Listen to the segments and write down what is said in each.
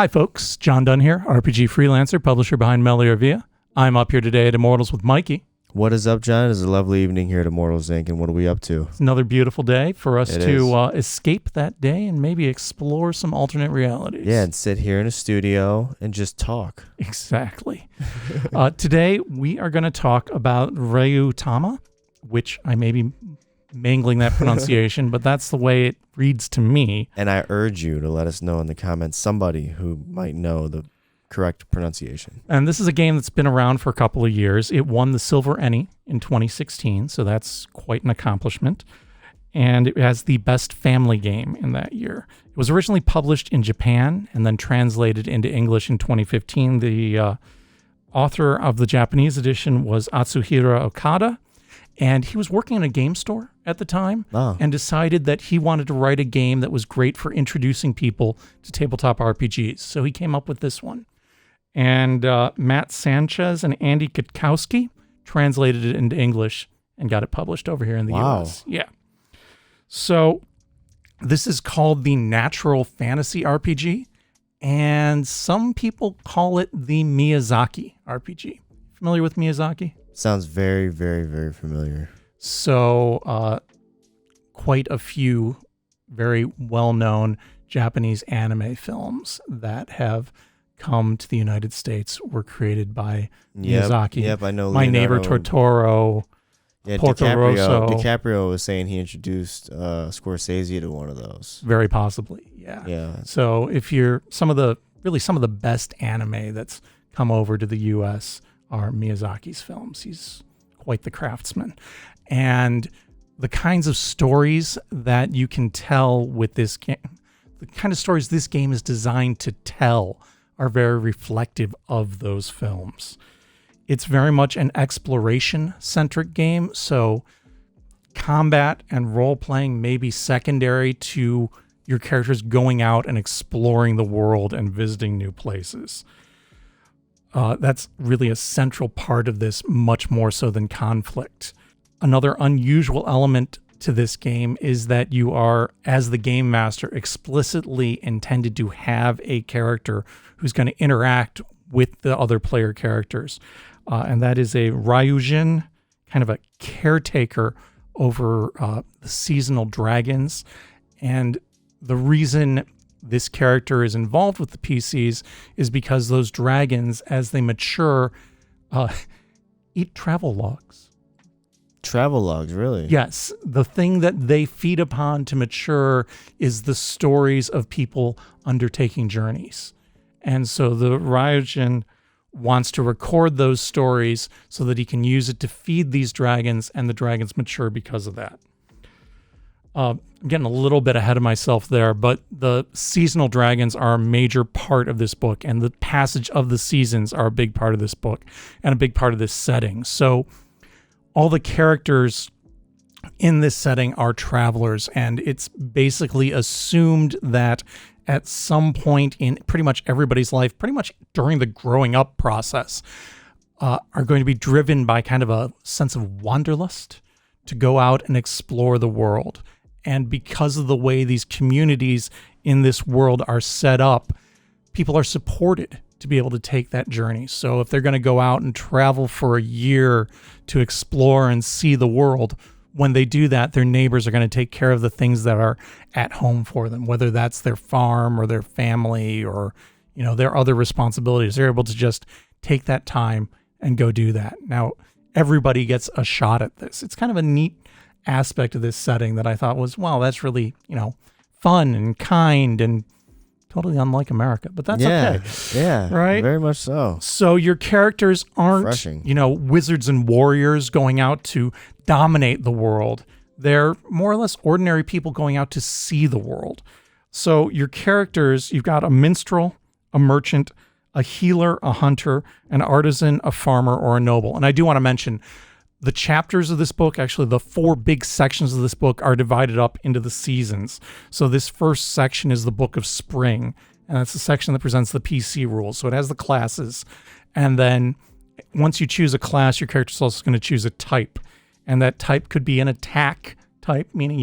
Hi folks, John Dunn here, RPG freelancer, publisher behind Melior Via. I'm up here today at Immortals with Mikey. What is up, John? It's a lovely evening here at Immortals Inc. And what are we up to? It's another beautiful day for us to escape that day and maybe explore some alternate realities. Yeah, and sit here in a studio and just talk. Exactly. Today we are going to talk about Ryuutama, which I may be mangling that pronunciation, but that's the way it reads to me. And I urge you to let us know in the comments somebody who might know the correct pronunciation. And this is a game that's been around for a couple of years. It won the Silver Emmy in 2016, so that's quite an accomplishment. And it has the best family game in that year. It was originally published in Japan and then translated into English in 2015. The author of the Japanese edition was Atsuhira Okada, and he was working in a game store at the time and decided that he wanted to write a game that was great for introducing people to tabletop RPGs. So he came up with this one. And Matt Sanchez and Andy Kutkowski translated it into English and got it published over here in the US. Yeah. So this is called the Natural Fantasy RPG, and some people call it the Miyazaki RPG. Familiar with Miyazaki? Sounds very, very, very familiar. So quite a few very well-known Japanese anime films that have come to the United States were created by Miyazaki. Yep, I know. My Neighbor Totoro. Yeah, Porco Rosso. DiCaprio was saying he introduced Scorsese to one of those. Very possibly, yeah. Yeah. So if you're some of the best anime that's come over to the U.S. are Miyazaki's films. He's quite the craftsman. And the kinds of stories that you can tell with this game, the kind of stories this game is designed to tell are very reflective of those films. It's very much an exploration-centric game, so combat and role-playing may be secondary to your characters going out and exploring the world and visiting new places. That's really a central part of this, much more so than conflict. Another unusual element to this game is that you are, as the game master, explicitly intended to have a character who's going to interact with the other player characters. And that is a Ryujin, kind of a caretaker over the seasonal dragons. And the reason this character is involved with the PCs is because those dragons, as they mature, eat travel logs. Travel logs, really? Yes. The thing that they feed upon to mature is the stories of people undertaking journeys. And so the Ryujin wants to record those stories so that he can use it to feed these dragons, and the dragons mature because of that. I'm getting a little bit ahead of myself there, but the seasonal dragons are a major part of this book, and the passage of the seasons are a big part of this book and a big part of this setting. So all the characters in this setting are travelers, and it's basically assumed that at some point in pretty much everybody's life, pretty much during the growing up process, are going to be driven by kind of a sense of wanderlust to go out and explore the world. And because of the way these communities in this world are set up, people are supported to be able to take that journey. So if they're going to go out and travel for a year to explore and see the world, when they do that, their neighbors are going to take care of the things that are at home for them, whether that's their farm or their family or, their other responsibilities. They're able to just take that time and go do that. Now, everybody gets a shot at this. It's kind of a neat aspect of this setting that I thought was, wow, that's really, fun and kind and totally unlike America, but that's okay. Yeah, right? Very much so. So your characters aren't, Refreshing. Wizards and warriors going out to dominate the world. They're more or less ordinary people going out to see the world. So your characters, you've got a minstrel, a merchant, a healer, a hunter, an artisan, a farmer, or a noble. And I do want to mention the chapters of this book, actually the 4 big sections of this book, are divided up into the seasons. So this first section is the Book of Spring, and that's the section that presents the PC rules. So it has the classes, and then once you choose a class, your character's also going to choose a type, and that type could be an attack type, meaning,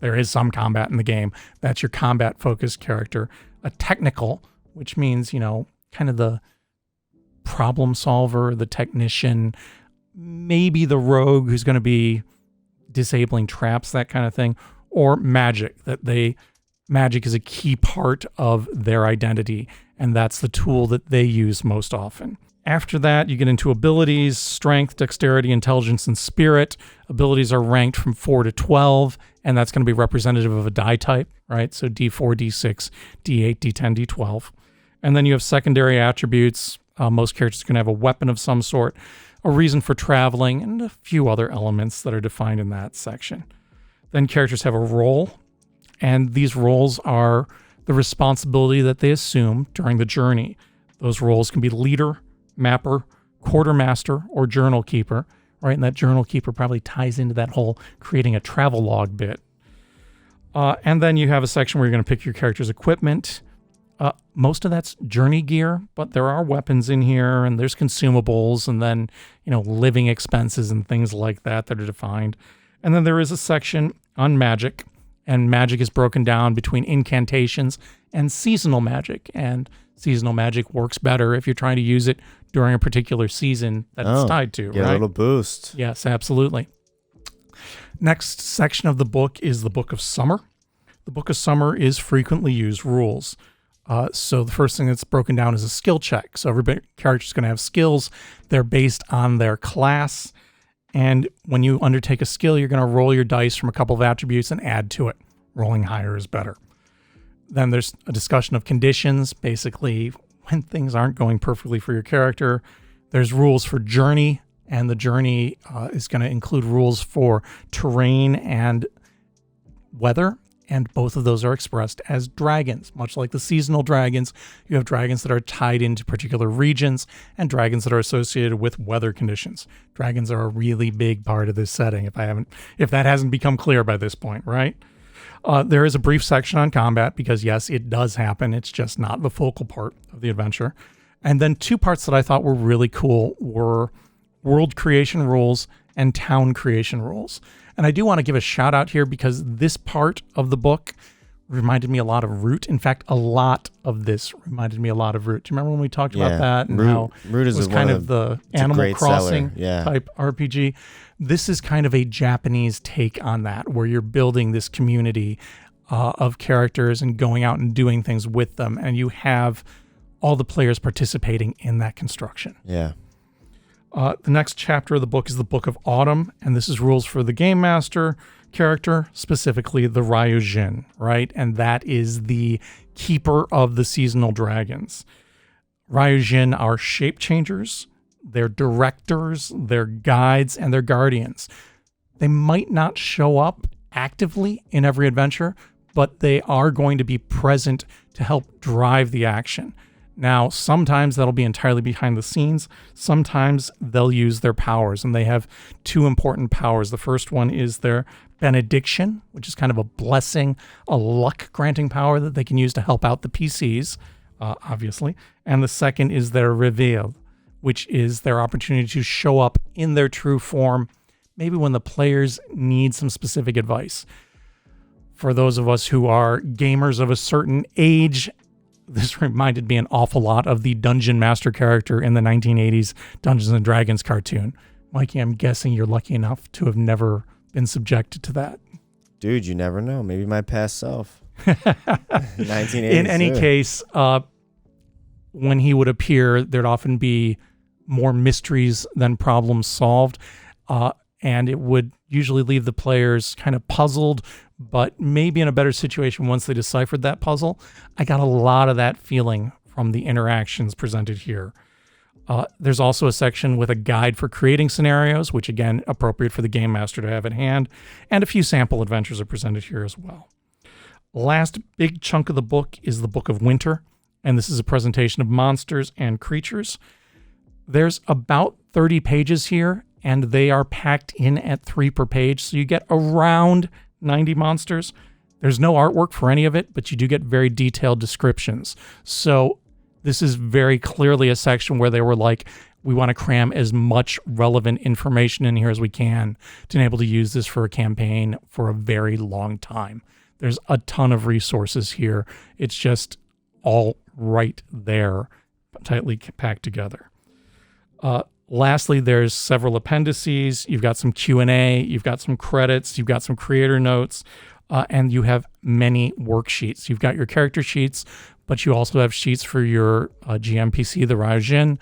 there is some combat in the game. That's your combat-focused character. A technical which means, kind of the problem solver, the technician, maybe the rogue who's going to be disabling traps, that kind of thing, or magic, magic is a key part of their identity, and that's the tool that they use most often. After that, you get into abilities: strength, dexterity, intelligence, and spirit. Abilities are ranked from 4 to 12, and that's going to be representative of a die type, right? So D4, D6, D8, D10, D12. And then you have secondary attributes. Most characters are going to have a weapon of some sort, a reason for traveling, and a few other elements that are defined in that section. Then characters have a role, and these roles are the responsibility that they assume during the journey. Those roles can be leader, mapper, quartermaster, or journal keeper, right? And that journal keeper probably ties into that whole creating a travel log bit. And then you have a section where you're going to pick your character's equipment. Most of that's journey gear, but there are weapons in here, and there's consumables, and then, living expenses and things like that are defined. And then there is a section on magic, and magic is broken down between incantations and seasonal magic. And seasonal magic works better if you're trying to use it during a particular season that it's tied to, get right? a little boost. Yes, absolutely. Next section of the book is the Book of Summer. The Book of Summer is frequently used rules. So the first thing that's broken down is a skill check. So every character's going to have skills. They're based on their class. And when you undertake a skill, you're going to roll your dice from a couple of attributes and add to it. Rolling higher is better. Then there's a discussion of conditions, basically when things aren't going perfectly for your character. There's rules for journey, and the journey is going to include rules for terrain and weather. And both of those are expressed as dragons. Much like the seasonal dragons, you have dragons that are tied into particular regions and dragons that are associated with weather conditions. Dragons are a really big part of this setting, if that hasn't become clear by this point, right? There is a brief section on combat because, yes, it does happen. It's just not the focal part of the adventure. And then two parts that I thought were really cool were world creation rules and town creation rules. And I do want to give a shout out here because this part of the book reminded me a lot of Root. In fact, a lot of this reminded me a lot of Root. Do you remember when we talked about that? And how Root is it was kind of the Animal Crossing type RPG. This is kind of a Japanese take on that, where you're building this community of characters and going out and doing things with them. And you have all the players participating in that construction. Yeah. The next chapter of the book is the Book of Autumn, and this is rules for the Game Master character, specifically the Ryujin, right? And that is the keeper of the seasonal dragons. Ryujin are shape changers, they're directors, they're guides, and they're guardians. They might not show up actively in every adventure, but they are going to be present to help drive the action. Now, sometimes that'll be entirely behind the scenes. Sometimes they'll use their powers, and they have two important powers. The first one is their benediction, which is kind of a blessing, a luck-granting power that they can use to help out the PCs, obviously. And the second is their reveal, which is their opportunity to show up in their true form, maybe when the players need some specific advice. For those of us who are gamers of a certain age, this reminded me an awful lot of the Dungeon Master character in the 1980s Dungeons & Dragons cartoon. Mikey, I'm guessing you're lucky enough to have never been subjected to that. Dude, you never know. Maybe my past self. 1982. In any case, when he would appear, there'd often be more mysteries than problems solved. And it would usually leave the players kind of puzzled, but maybe in a better situation once they deciphered that puzzle. I got a lot of that feeling from the interactions presented here. There's also a section with a guide for creating scenarios, which again, appropriate for the game master to have at hand, and a few sample adventures are presented here as well. Last big chunk of the book is the Book of Winter, and this is a presentation of monsters and creatures. There's about 30 pages here, and they are packed in at 3 per page, so you get around 90 monsters. There's no artwork for any of it, but you do get very detailed descriptions. So this is very clearly a section where they were like, we want to cram as much relevant information in here as we can to enable to use this for a campaign for a very long time. There's a ton of resources here. It's just all right there, tightly packed together. Lastly, there's several appendices. You've got some Q&A, you've got some credits, you've got some creator notes, and you have many worksheets. You've got your character sheets, but you also have sheets for your GMPC, the Ryujin,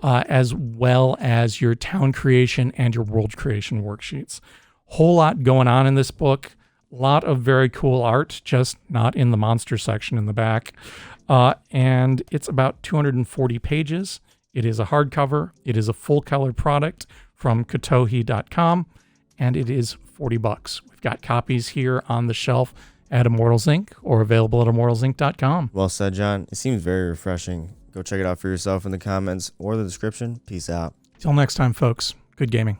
as well as your town creation and your world creation worksheets. Whole lot going on in this book. A lot of very cool art, just not in the monster section in the back. And it's about 240 pages. It is a hardcover. It is a full color product from kotohi.com, and it is $40. We've got copies here on the shelf at Immortals Inc. or available at immortalsinc.com. Well said, John. It seems very refreshing. Go check it out for yourself in the comments or the description. Peace out. Till next time, folks. Good gaming.